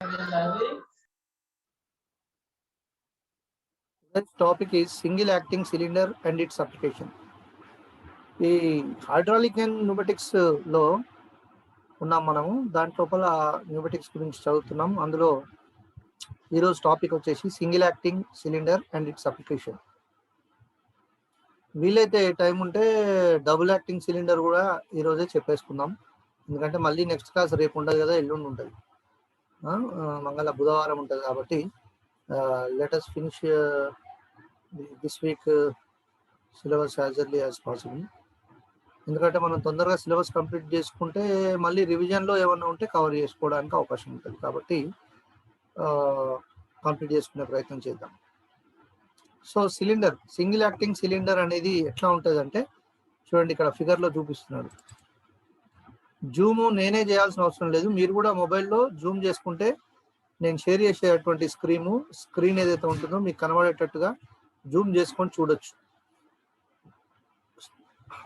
The topic is single acting cylinder and its application. ఈ hydraulic and న్యూమెటిక్స్ లో ఉన్నాం మనము. దాంట్ లోపల న్యూమెటిక్స్ గురించి చదువుతున్నాం. అందులో ఈరోజు టాపిక్ వచ్చేసి single acting cylinder and it's application. వీలైతే టైం ఉంటే డబుల్ యాక్టింగ్ సిలిండర్ కూడా ఈరోజే చెప్పేసుకుందాం. ఎందుకంటే మళ్ళీ నెక్స్ట్ క్లాస్ రేపు ఉండదు కదా, ఎల్లుండి ఉంటుంది, మంగళ బుధవారం ఉంటుంది. కాబట్టి let us finish this week syllabus as early as possible. ఎందుకంటే మనం తొందరగా సిలబస్ కంప్లీట్ చేసుకుంటే మళ్ళీ రివిజన్లో ఏమన్నా ఉంటే కవర్ చేసుకోవడానికి అవకాశం ఉంటుంది. కాబట్టి కంప్లీట్ చేసుకునే ప్రయత్నం చేద్దాం. So cylinder, single acting cylinder అనేది ఎట్లా ఉంటుంది అంటే చూడండి, ఇక్కడ ఫిగర్లో చూపిస్తున్నాడు. జూము నేనే చేయాల్సిన అవసరం లేదు, మీరు కూడా మొబైల్లో జూమ్ చేసుకుంటే నేను షేర్ చేసేటువంటి స్క్రీన్ ఏదైతే ఉంటుందో మీకు కనబడేటట్టుగా జూమ్ చేసుకొని చూడొచ్చు.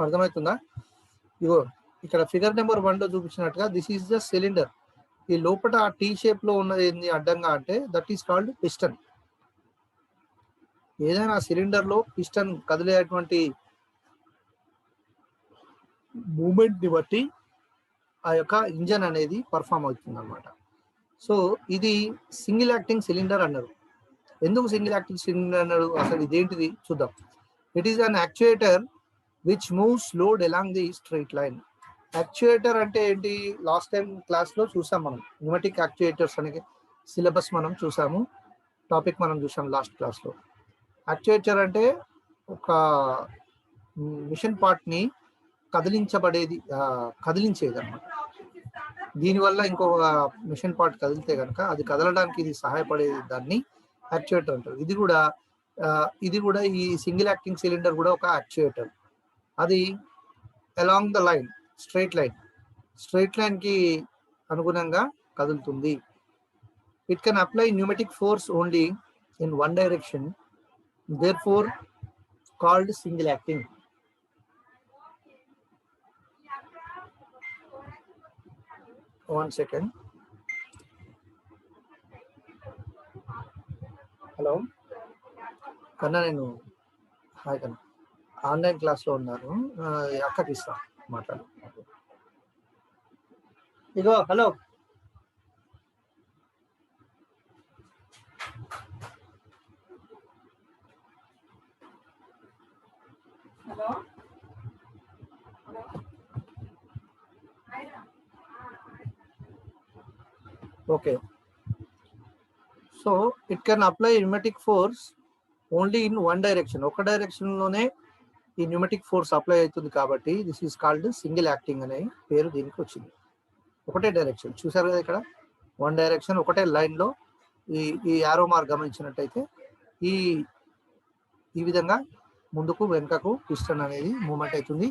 అర్థమవుతుందా? ఇగో ఇక్కడ ఫిగర్ నెంబర్ 1లో చూపించినట్టుగా దిస్ ఈజ్ ద సిలిండర్. ఈ లోపల టీ షేప్ లో ఉన్నది ఏంది అడ్డంగా అంటే దట్ ఈస్ కాల్డ్ పిస్టన్. ఏదైనా సిలిండర్ లో పిస్టన్ కదిలేటువంటి మూమెంట్ ని బట్టి ఆ యొక్క ఇంజన్ అనేది పర్ఫామ్ అవుతుంది అన్నమాట. సో ఇది సింగిల్ యాక్టింగ్ సిలిండర్ అన్నారు. ఎందుకు సింగిల్ యాక్టింగ్ సిలిండర్ అన్నారు, అసలు ఇదేంటిది చూద్దాం. It is an actuator which moves load along the straight line. Actuator అంటే ఏంటి? లాస్ట్ టైం క్లాస్లో చూసాం మనం, న్యూమెటిక్ యాక్చుయేటర్స్ అనే సిలబస్ మనం చూసాము, టాపిక్ మనం చూసాం లాస్ట్ క్లాస్లో. యాక్చుయేటర్ అంటే ఒక మిషన్ పార్ట్ని కదిలించేది అన్నమాట. దీనివల్ల ఇంకొక మిషన్ పార్ట్ కదిలితే కనుక అది కదలడానికి ఇది సహాయపడేది, దాన్ని యాక్చుయేటర్ అంటారు. ఇది కూడా ఈ సింగిల్ యాక్టింగ్ సిలిండర్ కూడా ఒక యాక్చుయేటర్. అది along the line, straight line కి అనుగుణంగా కదులుతుంది. It can apply pneumatic force only in one direction, therefore called single acting. One second. Hello కన్నా, నేను హాయ్ కన్నా, ఆన్లైన్ క్లాస్లో ఉన్నాను, అక్కకి ఇస్తా మాట్లాడు. ఇగో hello, okay. So it can apply pneumatic force only in one direction. ఒక డైరెక్షన్లోనే ఈ న్యూమెటిక్ ఫోర్స్ అప్లై అవుతుంది కాబట్టి this is called single acting అనే పేరు దీనికి వచ్చింది. ఒకటే డైరెక్షన్ చూసారు కదా, ఇక్కడ వన్ డైరెక్షన్, ఒకటే లైన్లో ఈ యారో మార్క్ గమనించినట్టయితే ఈ విధంగా ముందుకు వెనుకకు పిస్టన్ అనేది మూవ్మెంట్ అవుతుంది.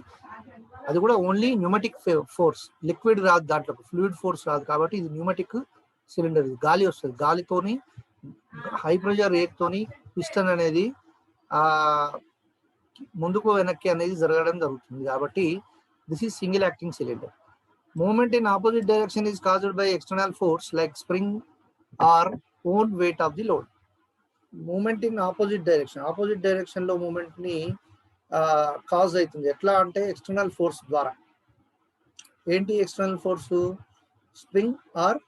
అది కూడా ఓన్లీ న్యూమెటిక్ ఫోర్స్, లిక్విడ్ రాదు, దాంట్లో ఫ్లూయిడ్ ఫోర్స్ రాదు. కాబట్టి ఇది న్యూమెటిక్ సిలిండర్. ఇది గాలి వస్తుంది, గాలితోని హై ప్రెషర్ ఎయిర్ తోని పిస్టన్ అనేది ముందుకు వెనక్కి అనేది జరగడం జరుగుతుంది. కాబట్టి this is single acting cylinder. Movement in opposite direction is caused by external force like spring or own weight of the load. Movement in opposite direction లో మూవ్మెంట్ ని కాజ్ అవుతుంది. ఎట్లా అంటే ఎక్స్టర్నల్ ఫోర్స్ ద్వారా. ఏంటి external force? Spring or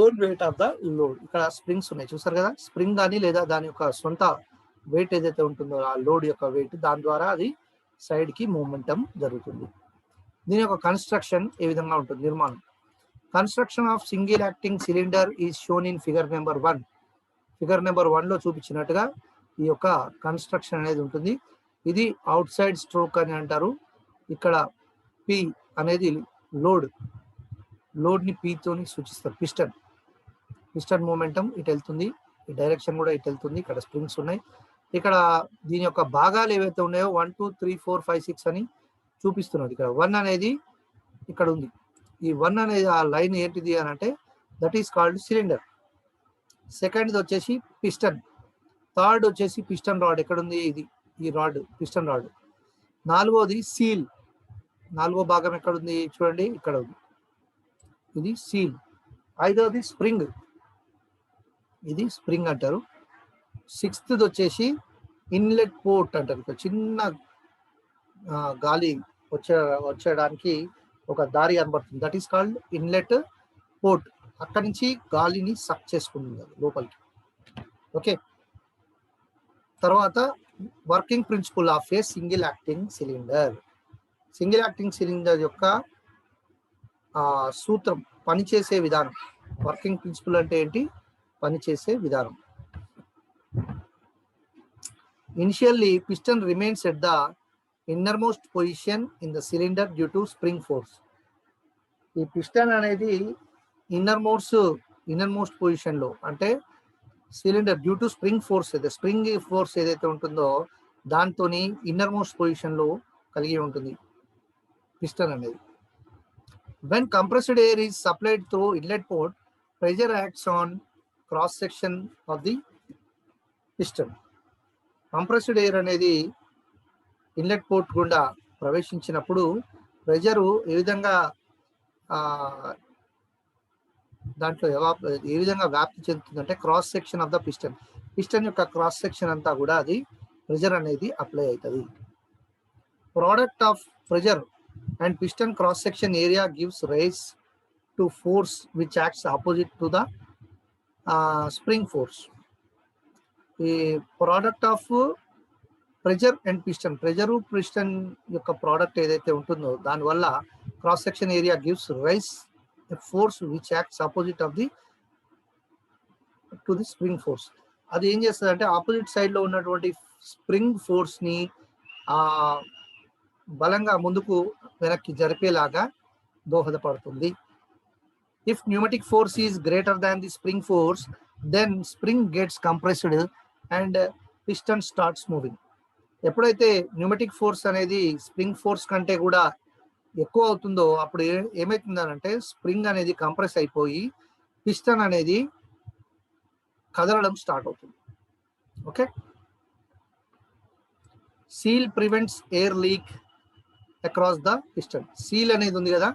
own weight of the load. ఇక్కడ springs ఉన్నాయి చూసారు కదా, స్ప్రింగ్ కానీ లేదా దాని యొక్క సొంత వెయిట్ ఏదైతే ఉంటుందో ఆ లోడ్ యొక్క వెయిట్, దాని ద్వారా అది సైడ్ కి మూమెంటం జరుగుతుంది. దీని యొక్క కన్స్ట్రక్షన్ ఏ విధంగా ఉంటుంది, నిర్మాణం. Construction of single acting cylinder is shown in figure number 1. Figure number 1లో చూపించినట్టుగా ఈ యొక్క కన్స్ట్రక్షన్ అనేది ఉంటుంది. ఇది అవుట్ సైడ్ స్ట్రోక్ అని అంటారు. ఇక్కడ పి అనేది లోడ్ని పీతోని సూచిస్తారు. పిస్టన్ మూమెంటం ఇటు వెళ్తుంది, ఈ డైరెక్షన్ కూడా ఇటు వెళ్తుంది. ఇక్కడ స్ప్రింగ్స్ ఉన్నాయి. ఇక్కడ దీని యొక్క భాగాలు ఏవైతే ఉన్నాయో 1 2 3 4 5 6 అని చూపిస్తున్నది. ఇక్కడ 1 అనేది ఇక్కడ ఉంది. ఈ 1 అనేది ఆ లైన్ ఏంటిది అని అంటే దట్ ఈస్ కాల్డ్ సిలిండర్. సెకండ్ది వచ్చేసి పిస్టన్. థర్డ్ వచ్చేసి పిస్టన్ రాడ్. ఎక్కడ ఉంది? ఇది ఈ రాడ్, పిస్టన్ రాడ్. నాలుగోది సీల్. నాలుగో భాగం ఎక్కడ ఉంది చూడండి, ఇక్కడ ఉంది. ఇది సీల్. ఐదవది స్ప్రింగ్, ఇది స్ప్రింగ్ అంటారు. సిక్స్త్ వచ్చేసి ఇన్లెట్ పోర్ట్ అంటారు. చిన్న గాలి వచ్చేయడానికి ఒక దారి కనబడుతుంది, that is called inlet port. అక్కడి నుంచి గాలిని సక్ చేసుకుంటుంది లోపలికి. ఓకే, తర్వాత working principle of a single acting cylinder. Single acting cylinder యొక్క సూత్రం, పనిచేసే విధానం. వర్కింగ్ ప్రిన్సిపల్ అంటే ఏంటి? పనిచేసే విధానం. Initially piston remains at the innermost position in the cylinder due to spring force. ఈ పిస్టన్ అనేది ఇన్నర్మోస్ట్ పొజిషన్ లో, అంటే cylinder due to spring force ఏదైతే ఉంటుందో దాంతో ఇన్నర్మోస్ట్ పొజిషన్ లో కలిగి ఉంటుంది పిస్టన్ అనేది. When compressed air is supplied through inlet port, pressure acts on cross section of the piston. Compressed air అనేది ఇన్లెట్ పోర్ట్ గుండా ప్రవేశించినప్పుడు ప్రెషరు ఏ విధంగా దాంట్లో ఏ విధంగా వ్యాప్తి చెందుతుందంటే cross section of the piston యొక్క క్రాస్ సెక్షన్ అంతా కూడా అది ప్రెషర్ అనేది అప్లై అవుతుంది. Product of pressure and piston cross section area gives rise to force which acts opposite to the spring force. ఈ product of pressure and piston యొక్క product ఏదైతే ఉంటుందో దానివల్ల cross section area gives rise force which acts opposite of the to the spring force. అది ఏం చేస్తుంది అంటే opposite side లో ఉన్నటువంటి స్ప్రింగ్ ఫోర్స్ ని బలంగా ముందుకు వెనక్కి జరిపేలాగా దోహదపడుతుంది. If pneumatic force is greater than the spring force, then spring gets compressed and piston starts moving. ఎప్పుడైతే న్యూమటిక్ ఫోర్స్ అనేది స్ప్రింగ్ ఫోర్స్ కంటే కూడా ఎక్కువ అవుతుందో అప్పుడు ఏమవుతుందనంటే స్ప్రింగ్ అనేది కంప్రెస్ అయిపోయి పిస్టన్ అనేది కదలడం స్టార్ట్ అవుతుంది. Okay, seal prevents air leak across the piston. Seal అనేది ఉంది కదా,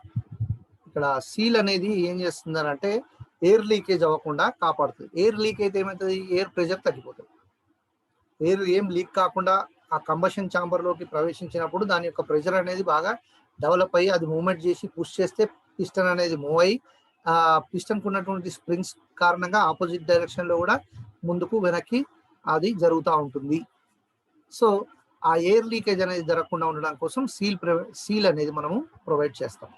ఇక్కడ సీల్ అనేది ఏం చేస్తుందనంటే ఎయిర్ లీకేజ్ అవ్వకుండా కాపాడుతుంది. ఎయిర్ లీక్ అయితే ఏమవుతుంది? ఎయిర్ ప్రెషర్ తగ్గిపోతుంది. ఎయిర్ ఏం లీక్ కాకుండా ఆ కంబషన్ ఛాంబర్ లోకి ప్రవేశించినప్పుడు దాని యొక్క ప్రెషర్ అనేది బాగా డెవలప్ అయ్యి అది మూవ్మెంట్ చేసి పుష్ చేస్తే పిస్టన్ అనేది మూవ్ అయ్యి ఆ పిస్టన్ కు ఉన్నటువంటి స్ప్రింగ్స్ కారణంగా ఆపోజిట్ డైరెక్షన్ లో కూడా ముందుకు వెనక్కి అది జరుగుతూ ఉంటుంది. సో ఆ ఎయిర్ లీకేజ్ అనేది జరగకుండా ఉండడం కోసం సీల్ అనేది మనము ప్రొవైడ్ చేస్తాం.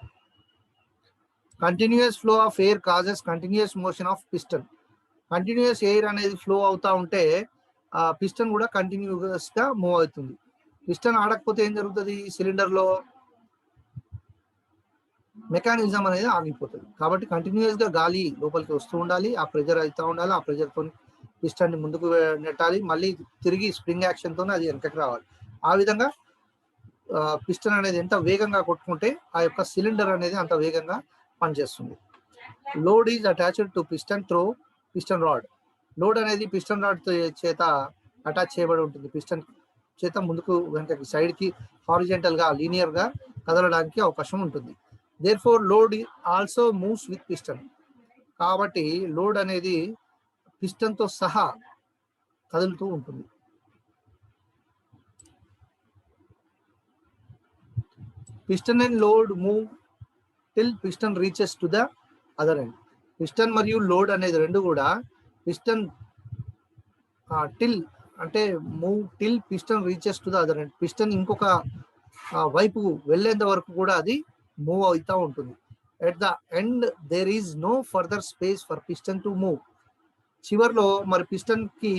Continuous flow of air causes continuous motion of piston. Continuous air అనేది ఫ్లో అవుతా ఉంటే ఆ పిస్టన్ కూడా కంటిన్యూస్ గా మూవ్ అవుతుంది. పిస్టన్ ఆడకపోతే ఏం జరుగుతుంది? సిలిండర్ లో మెకానిజం అనేది ఆగిపోతుంది. కాబట్టి కంటిన్యూస్ గా గాలి లోపలికి వస్తూ ఉండాలి, ఆ ప్రెషర్ అవుతూ ఉండాలి, ఆ ప్రెషర్ తో పిస్టన్ ని ముందుకు నెట్టాలి, మళ్ళీ తిరిగి స్ప్రింగ్ యాక్షన్ తోనే అది వెనకకి రావాలి. ఆ విధంగా పిస్టన్ అనేది ఎంత వేగంగా కొట్టుకుంటే ఆ యొక్క సిలిండర్ అనేది అంత వేగంగా పనిచేస్తుంది. Load is attached to piston throw piston rod. Load అనేది పిస్టన్ రాడ్ చేత అటాచ్ చేయబడి ఉంటుంది. పిస్టన్ చేత ముందుకు వెనకకి సైడ్ కి హారిజెంటల్ గా లీనియర్ గా కదలడానికి అవకాశం ఉంటుంది. Therefore load also moves with piston. కాబట్టి లోడ్ అనేది పిస్టన్ తో సహా కదులుతూ ఉంటుంది. Piston and load move till piston reaches to the other end. Piston మరియు లోడ్ అనేది రెండు కూడా పిస్టన్ టిల్ అంటే move till piston reaches to the other end. Piston ఇంకొక వైపు వెళ్ళేంత వరకు కూడా అది మూవ్ అవుతూ ఉంటుంది. At the end there is no further space for piston to move. చివర్లో మరి పిస్టన్ కి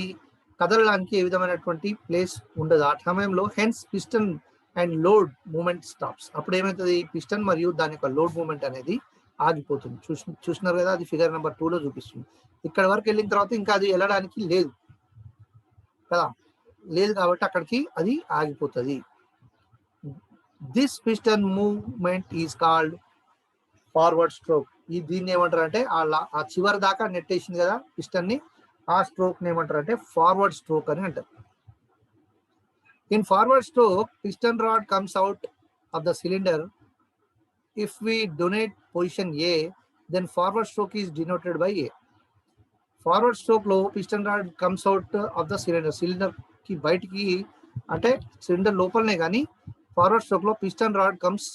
కదలడానికి ఏ విధమైనటువంటి ప్లేస్ ఉండదు. ఆ సమయంలో hence piston and load movement stops. అప్పుడు ఏమవుతుంది? పిస్టన్ మరియు దాని యొక్క లోడ్ మూమెంట్ అనేది ఆగిపోతుంది. చూసినారు కదా, అది ఫిగర్ నెంబర్ 2 లో చూపిస్తుంది. ఇక్కడ వరకు వెళ్ళిన తర్వాత ఇంకా అది వెళ్ళడానికి లేదు కదా, లేదు కాబట్టి అక్కడికి అది ఆగిపోతుంది. This piston movement is called forward stroke. దీన్ని ఏమంటారు అంటే ఆ చివరి దాకా నెట్టేసింది కదా పిస్టన్ ని, ఆ స్ట్రోక్ ని ఏమంటారు అంటే ఫార్వర్డ్ స్ట్రోక్ అని అంటారు. In forward stroke piston rod comes out of the cylinder. If we denote position A, then forward stroke is denoted by A. Forward stroke లో piston rod comes out of the cylinder, cylinder కి బయటికి అంటే cylinder లోపలనే కానీ forward stroke లో piston rod comes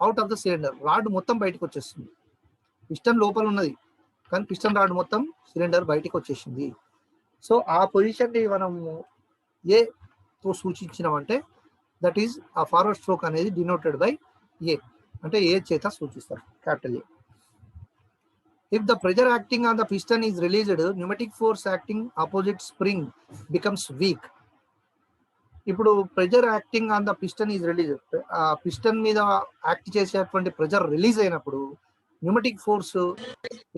out of the cylinder, rod మొత్తం బయటకు వచ్చేస్తుంది. పిస్టన్ లోపల ఉన్నది కానీ పిస్టన్ రాడ్ మొత్తం సిలిండర్ బయటకు వచ్చేసింది. సో ఆ పొజిషన్ ని మనం ఏ తో సూచించినామంటే దట్ ఈస్ ఆ ఫార్వర్డ్ స్ట్రోక్ అనేది డినోటెడ్ బై ఏ, అంటే ఏ చేత సూచిస్తారు, capital A. If the pressure acting on the piston is released, pneumatic force acting opposite spring becomes weak. ఇప్పుడు pressure acting on the piston is release, ఆ piston మీద act చేసేటువంటి pressure release అయినప్పుడు pneumatic force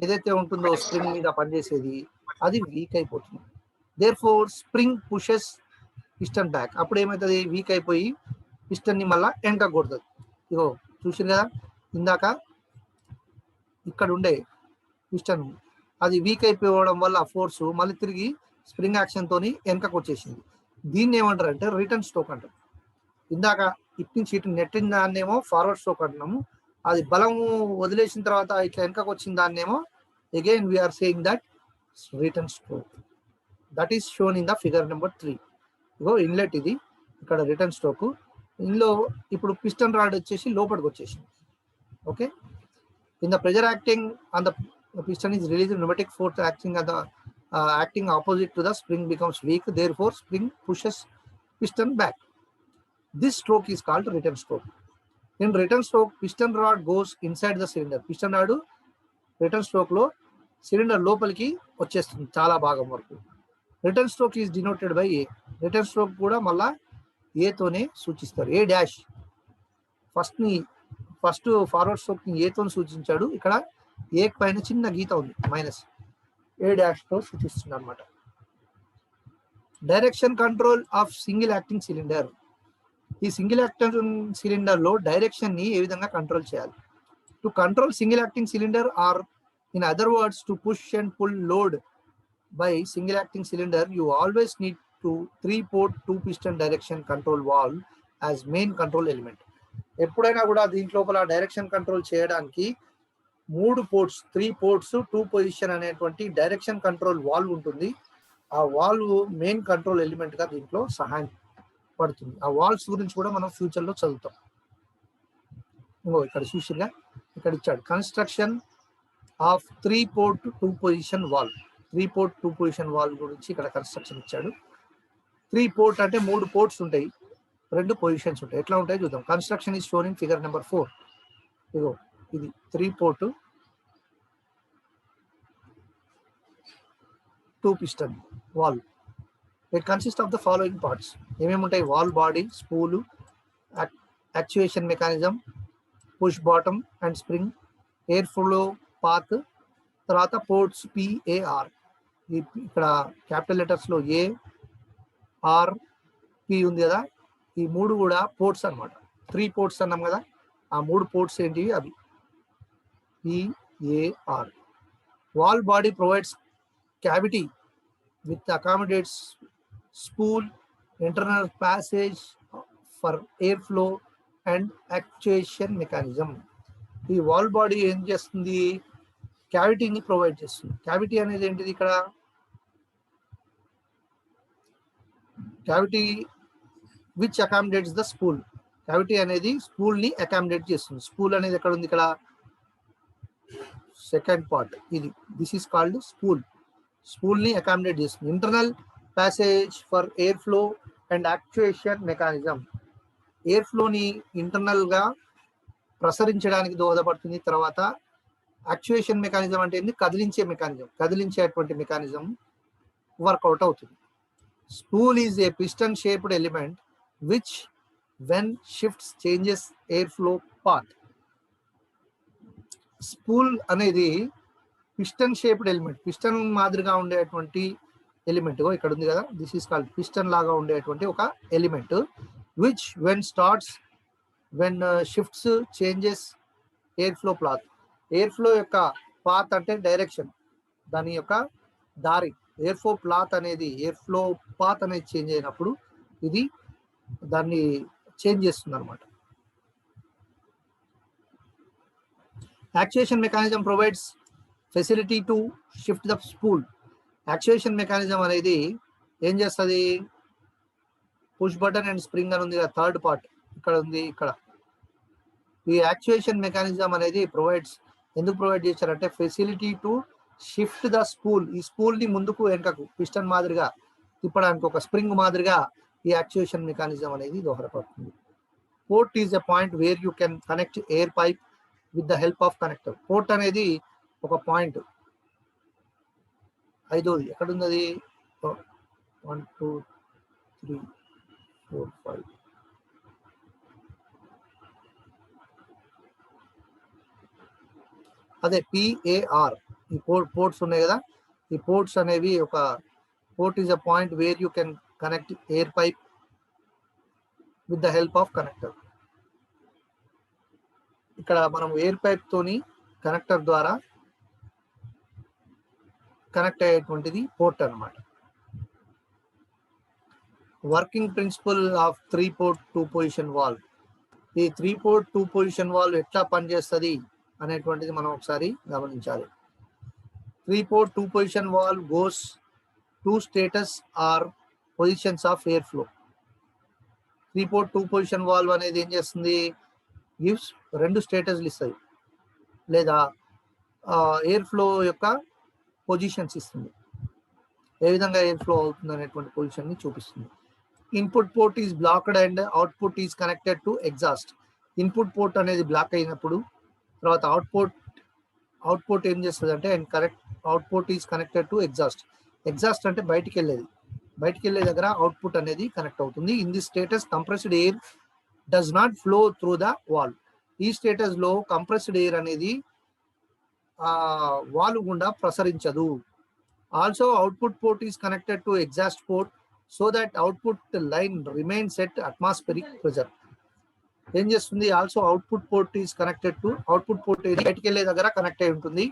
ఏదైతే ఉంటుందో spring మీద పనిచేసేది అది వీక్ అయిపోతుంది. Therefore spring pushes piston back. అప్పుడు ఏమవుతుంది, వీక్ అయిపోయి పిస్టన్ ని మళ్ళా వెనక కొడుతుంది. ఇగో చూసింది కదా ఇందాక ఇక్కడ ఉండే పిస్టన్ అది వీక్ అయిపోవడం వల్ల ఫోర్స్ మళ్ళీ తిరిగి స్ప్రింగ్ యాక్షన్ తోని వెనకకు వచ్చేసింది. దీన్ని ఏమంటారు అంటే రిటర్న్ స్ట్రోక్ అంటారు. ఇందాక ఇటు నుంచి ఇటు నెట్టిన దాన్నేమో ఫార్వర్డ్ స్ట్రోక్ అంటున్నాము, అది బలము వదిలేసిన తర్వాత ఇట్లా వెనకకు వచ్చిన దాన్నేమో again we are saying that return stroke. That is shown in the figure number 3. ఇగో ఇన్లెట్ ఇది, ఇక్కడ రిటర్న్ స్ట్రోక్. ఇందులో ఇప్పుడు పిస్టన్ రాడ్ వచ్చేసి లోపలికి వచ్చేసింది. Okay, in the pressure acting on the piston is released, pneumatic force acting on the acting opposite to the spring becomes weak, therefore spring pushes piston back. This stroke is called return stroke. In return stroke, piston rod goes inside the cylinder. Piston rod return stroke లో cylinder లోపలికి వచ్చేస్తుంది చాలా భాగం వరకు. Return stroke is denoted by A. Return stroke కూడా మళ్ళా ఏ తోనే సూచిస్తారు, ఏ డాష్. ఫస్ట్ ఫార్వర్డ్ స్ట్రోక్ ని ఏ తోని సూచించాడు, ఇక్కడ ఏ పైన చిన్న గీత ఉంది మైనస్, ఏ డాష్ తో సూచిస్తుంది అనమాట. Direction control of single acting cylinder. ఈ సింగిల్ యాక్టింగ్ సిలిండర్ లో డైరెక్షన్ ని ఏ విధంగా కంట్రోల్ చేయాలి? To control single acting cylinder or in other words to push and pull load by single acting cylinder, you always need to 3-port 2-piston direction control valve as main control element. ఎప్పుడైనా కూడా దీంట్లోపల direction control చేయడానికి 3 ports 3 ports 2 position అనేటువంటి direction control valve ఉంటుంది. ఆ valve main control element గా దీంట్లో సహాయం పడుతుంది. ఆ వాల్వ్స్ గురించి కూడా మనం ఫ్యూచర్ లో చదువుతాం. ఇక్కడ చూసిగా ఇక్కడ ఇచ్చాడు construction of 3-port 2-position valve. 3-port 2-position valve గురించి ఇక్కడ కన్స్ట్రక్షన్ ఇచ్చాడు. 3-port అంటే 3 పోర్ట్స్ ఉంటాయి, 2 పొజిషన్స్ ఉంటాయి. ఎట్లా ఉంటాయి చూద్దాం. Construction is shown in figure number 4. ఇగో ఇది 3-port 2-piston valve. It consists of the following parts. ఏమేమి ఉంటాయి? Valve body, spool, actuation mechanism, push button and spring, air flow path, తర్వాత పోర్ట్స్ పిఏఆర్. ఇక్కడ క్యాపిటల్ లెటర్స్ లో A R P ఉంది కదా, ఈ 3 కూడా పోర్ట్స్ అన్నమాట. 3 ports అన్నాం కదా, ఆ 3 ports ఏంటివి? అవి PAR. Valve body provides cavity with accommodates spool, internal passage for airflow and actuation mechanism. ఈ వాల్వ్ బాడీ ఏం చేస్తుంది? క్యావిటీని ప్రొవైడ్ చేస్తుంది. క్యావిటీ అనేది ఏంటిది? ఇక్కడ cavity which accommodates the spool. Cavity అనేది స్పూల్ ని అకామిడేట్ చేస్తుంది. స్పూల్ అనేది ఎక్కడ ఉంది? ఇక్కడ సెకండ్ పార్ట్ ఇది. This is called spool. Spool ని అకామిడేట్ చేస్తుంది. Internal passage for air flow and actuation mechanism. Air ఫ్లోని ఇంటర్నల్ గా ప్రసరించడానికి దోహదపడుతుంది. తర్వాత యాక్చుయేషన్ మెకానిజం అంటే ఏంటి? కదిలించే మెకానిజం, కదిలించేటువంటి మెకానిజం వర్కౌట్ అవుతుంది. Spool is A piston shaped element which when shifts changes air flow path. Spool అనేది పిస్టన్ షేప్డ్ ఎలిమెంట్, పిస్టన్ మాదిరిగా ఉండేటువంటి ఎలిమెంట్. ఇక్కడ ఉంది కదా, దిస్ ఈస్ కాల్డ్ పిస్టన్ లాగా ఉండేటువంటి ఒక element which when starts when shifts changes air flow path. Air flow యొక్క పాత్ అంటే డైరెక్షన్, దాని యొక్క దారి. ఎయిర్ ఫ్లో పాత్ అనేది చేంజ్ అయినప్పుడు ఇది దాన్ని చేంజ్ చేస్తుంది అనమాట. Actuation mechanism provides facility to shift the spool. Actuation mechanism అనేది ఏం చేస్తుంది? పుష్ బటన్ అండ్ స్ప్రింగ్ అని ఉంది కదా, థర్డ్ పార్ట్ ఇక్కడ ఉంది. ఇక్కడ ఈ యాక్చుయేషన్ మెకానిజం అనేది ఎందుకు ప్రొవైడ్ చేశారంటే facility to shift the spool. ఈ స్పూల్ ని ముందుకు వెనకకు పిస్టన్ మాదిరిగా తిప్పడానికి ఒక స్ప్రింగ్ మాదిరిగా ఈ యాక్చుయేషన్ మెకానిజం అనేది దోహదపడుతుంది. Port is a point where you can connect air pipe with the help of connector. Port అనేది ఒక పాయింట్. ఐదోది ఎక్కడుంది అది? 1 2 3 4 5. అదే PAR. ఈ పోర్ట్స్ ఉన్నాయి కదా, ఈ పోర్ట్స్ అనేవి ఒక port is a point where you can connect air pipe with the help of connector. ఇక్కడ మనం ఎయిర్ పైప్ తోని కనెక్టర్ ద్వారా కనెక్ట్ అయ్యేటువంటిది పోర్ట్ అన్నమాట. Working principle of 3-port 2-position valve. ఈ 3-port 2-position వాల్వ్ ఎట్లా పనిచేస్తుంది అనేటువంటిది మనం ఒకసారి గమనించాలి. 3-port 2-position valve goes to status or positions of airflow. 3-port 2-position valve అనేది ఏం చేస్తుంది? గివ్స్ 2 స్టేటస్లు ఇస్తుంది, లేదా ఎయిర్ ఫ్లో యొక్క పొజిషన్స్ ఇస్తుంది. ఏ విధంగా ఎయిర్ ఫ్లో అవుతుంది అనేటువంటి పొజిషన్ ని చూపిస్తుంది. Input port is blocked and output is connected to exhaust. Input port అనేది బ్లాక్ అయినప్పుడు తర్వాత అవుట్పుట్ ఏం చేస్తుంది అంటే output is connected to exhaust. Exhaust అంటే బయటికి వెళ్ళే దగ్గర అవుట్పుట్ అనేది కనెక్ట్ అవుతుంది. In this status compressed air does not flow through the valve. ఈ స్టేటస్ లో కంప్రెస్డ్ ఎయిర్ అనేది వాల్వ్ గుండా ప్రసరించదు. Also output port is connected to exhaust port so that output line remains at atmospheric pressure. ఏం చేస్తుంది? Also output port is connected to output port బయటికి వెళ్ళే దగ్గర కనెక్ట్ అయి ఉంటుంది.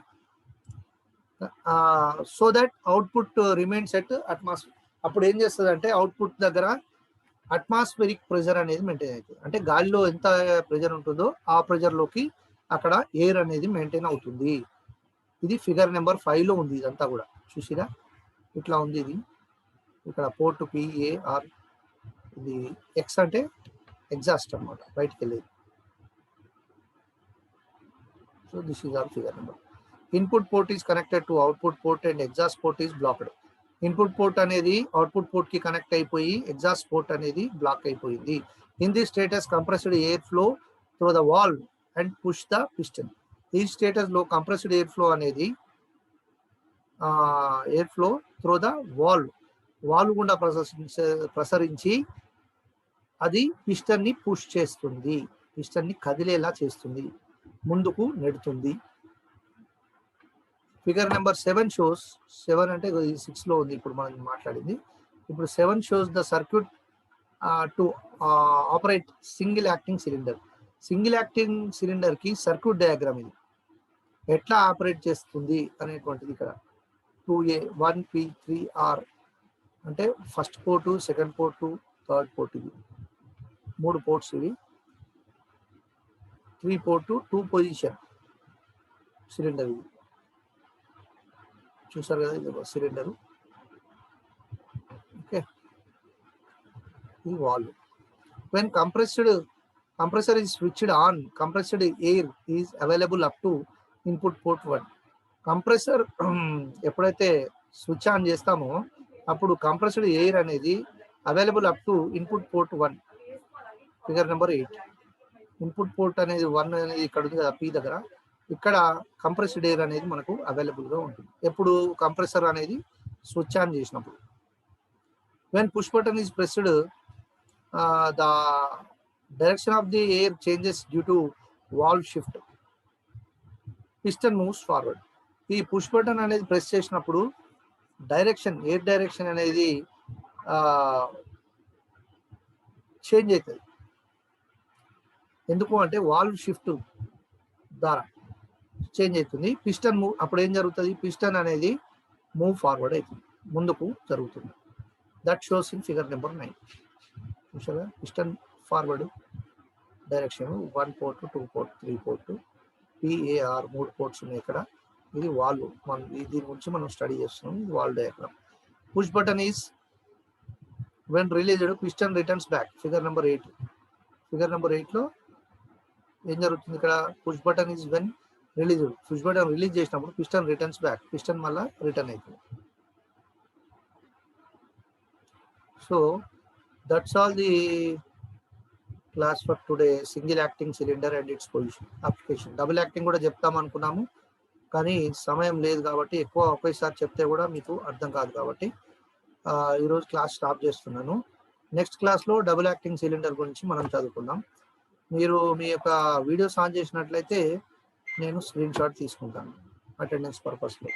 So that output remains at atmosphere. అప్పుడు ఏం చేస్తుంది అంటే అవుట్పుట్ దగ్గర అట్మాస్ఫిరిక్ ప్రెజర్ అనేది మెయింటైన్ అవుతుంది. అంటే గాలిలో ఎంత ప్రెజర్ ఉంటుందో ఆ ప్రెజర్ లోకి అక్కడ ఎయిర్ అనేది మెయింటైన్ అవుతుంది. ఇది ఫిగర్ నెంబర్ 5 లో ఉంది. ఇదంతా కూడా చూసిరా, ఇట్లా ఉంది. ఇది ఇక్కడ పోర్ట్ PAR, ఇది ఎక్స్ అంటే ఎగ్జాస్ట్ అన్నమాట, బయటికి వెళ్ళేది. So this is our figure number. Input port is connected to output port and exhaust port is blocked. Input port అనేది అవుట్పుట్ పోర్ట్ కి కనెక్ట్ అయిపోయి ఎగ్జాస్ట్ పోర్ట్ అనేది బ్లాక్ అయిపోయింది. In the status compressed air flow through the valve and push the piston. ఈ status లో compressed air flow అనేది air flow through the valve గుండా ప్రసరించి అది పిస్టన్ ని పుష్ చేస్తుంది, పిస్టన్ ని కదిలేలా చేస్తుంది, ముందుకు నెడుతుంది. ఫిగర్ నెంబర్ 7 షోస్, 7 అంటే 6 లో ఉంది ఇప్పుడు మనం మాట్లాడింది. ఇప్పుడు 7 shows the circuit to operate single acting cylinder. Single acting cylinder కి సర్క్యూట్ డయాగ్రామ్ ఇది ఎట్లా ఆపరేట్ చేస్తుంది అనేటువంటిది. ఇక్కడ 2A 1P 3R అంటే first port, second port, third port. ఇవి 3 పోర్ట్స్. ఇవి 3-port 2-position సిలిండర్. ఇది చూసారు కదా, ఇది సిలిండర్. ఓకే, ఇది valve. When compressor is switched on, compressed air is available up to input port 1. Compressor ఎప్పుడైతే స్విచ్ ఆన్ చేస్తామో అప్పుడు కంప్రెస్డ్ ఎయిర్ అనేది available up to input port 1. Figure number 8. Input port అనేది 1 అనేది ఇక్కడ ఉంది కదా, P దగ్గర. ఇక్కడ కంప్రెస్డ్ ఎయిర్ అనేది మనకు అవైలబుల్ గా ఉంటుంది ఎప్పుడు కంప్రెసర్ అనేది స్విచ్ ఆన్ చేసినప్పుడు. When push button is pressed the direction of the air changes due to valve shift, piston moves forward. ఈ పుష్ బటన్ అనేది ప్రెస్ చేసినప్పుడు ఎయిర్ డైరెక్షన్ అనేది చేంజ్ అవుతుంది. ఎందుకు అంటే వాల్వ్ షిఫ్ట్ ద్వారా చేంజ్ అవుతుంది. పిస్టన్ మూవ్ అప్పుడు ఏం జరుగుతుంది? పిస్టన్ అనేది మూవ్ ఫార్వర్డ్ అవుతుంది, ముందుకు జరుగుతుంది. That shows in figure number 9. చూసారా, piston forward direction 1 port, 2 port, 3 port, PAR 3 ports ఉన్నాయి ఇక్కడ. ఇది వాల్వ్. మనం దీని గురించి మనం స్టడీ చేస్తున్నాం. ఇది valve diagram. Push button is when released piston returns back. Figure number 8. Figure number 8లో ఏం జరుగుతుంది ఇక్కడ? Push button is when released. Push button release చేసినప్పుడు పిస్టన్ రిటర్న్స్ బ్యాక్. పిస్టన్ మళ్ళీ రిటర్న్ అవుతుంది. So that's all the class for today. Single acting cylinder and its position application. Double acting కూడా చెప్తాం అనుకున్నాము, కానీ సమయం లేదు కాబట్టి ఎక్కువ ఒకేసారి చెప్తే కూడా మీకు అర్థం కాదు కాబట్టి ఈరోజు క్లాస్ స్టాప్ చేస్తున్నాను. నెక్స్ట్ క్లాస్లో డబుల్ యాక్టింగ్ సిలిండర్ గురించి మనం చదువుకుందాం. మీరు మీ యొక్క వీడియోస్ ఆన్ చేసినట్లయితే నేను స్క్రీన్ షాట్ తీసుకుంటాను అటెండెన్స్ పర్పస్లో.